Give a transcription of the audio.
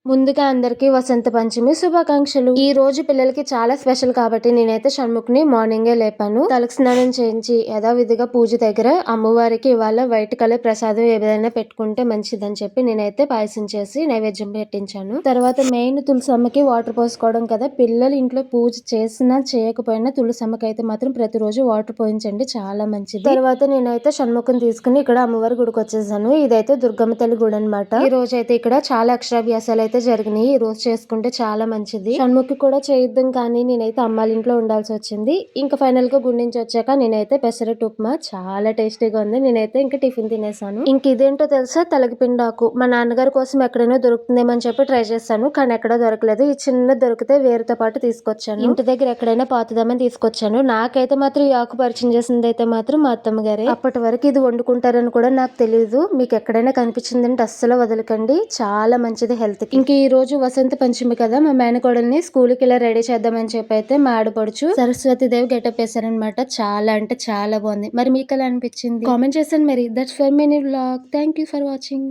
ముందుగా అందరికీ వసంత పంచమి శుభాకాంక్షలు. ఈ రోజు పిల్లలకి చాలా స్పెషల్ కాబట్టి నేనైతే షణ్ముఖ్ని మార్నింగే లేపాను. తలకు స్నానం చేయించి యథావిధిగా పూజ దగ్గర అమ్మవారికి ఇవాళ వైట్ కలర్ ప్రసాదం ఏదైనా పెట్టుకుంటే మంచిదని చెప్పి నేనైతే పాయసం చేసి నైవేద్యం పెట్టించాను. తర్వాత మెయిన్ తులసమ్మకి వాటర్ పోసుకోవడం కదా. పిల్లలు ఇంట్లో పూజ చేసినా చేయకపోయినా తులసమ్మకి అయితే మాత్రం ప్రతిరోజు వాటర్ పోయించండి, చాలా మంచిది. తర్వాత నేనైతే షణ్ముఖం తీసుకుని ఇక్కడ అమ్మవారి గుడికి వచ్చేసాను. ఇదైతే దుర్గమ్మ తల్లి గుడి అనమాట. ఈ రోజు అయితే ఇక్కడ చాలా అక్షరాభ్యాసాలు అయితే జరిగినాయి. ఈ రోజు చేసుకుంటే చాలా మంచిది. షణ్ముఖి కూడా చేయిద్దాం కానీ నేనైతే అమ్మాళ్ళ ఇంట్లో ఉండాల్సి వచ్చింది. ఇంకా ఫైనల్ గా గుడి నుంచి వచ్చాక నేనైతే పెసరట్టు ఉప్మా చాలా టేస్టీగా ఉంది. నేనైతే ఇంకా టిఫిన్ తినేసాను. ఇంక ఇదేంటో తెలుసా, తలగిపిండాకు. మా నాన్నగారి కోసం ఎక్కడైనా దొరుకుతుందేమో అని చెప్పి ట్రై చేస్తాను, కానీ ఎక్కడ దొరకలేదు. ఈ చిన్న దొరికితే వేరుతో పాటు తీసుకొచ్చాను. ఇంటి దగ్గర ఎక్కడైనా పాతుదామని తీసుకొచ్చాను. నాకైతే మాత్రం ఈ ఆకు పరిచయం చేసింది అయితే మాత్రం మా అత్తమ్మ గారే. అప్పటి వరకు ఇది వండుకుంటారని కూడా నాకు తెలియదు. మీకు ఎక్కడైనా కనిపించిందంటే అస్సలు వదలకండి, చాలా మంచిది హెల్త్ కి. ఇంక ఈ రోజు వసంత పంచమి కదా, మా మేనకోడల్ని స్కూల్ కి ఇలా రెడీ చేద్దామని చెప్పి అయితే మా ఆడపడుచు సరస్వతీదేవి గెటప్ వేశారనమాట. చాలా అంటే చాలా బాగుంది. మరి మీకు ఎలా అనిపించింది కామెంట్ చేశాను. మరి that's for mini vlog. Thank you for watching.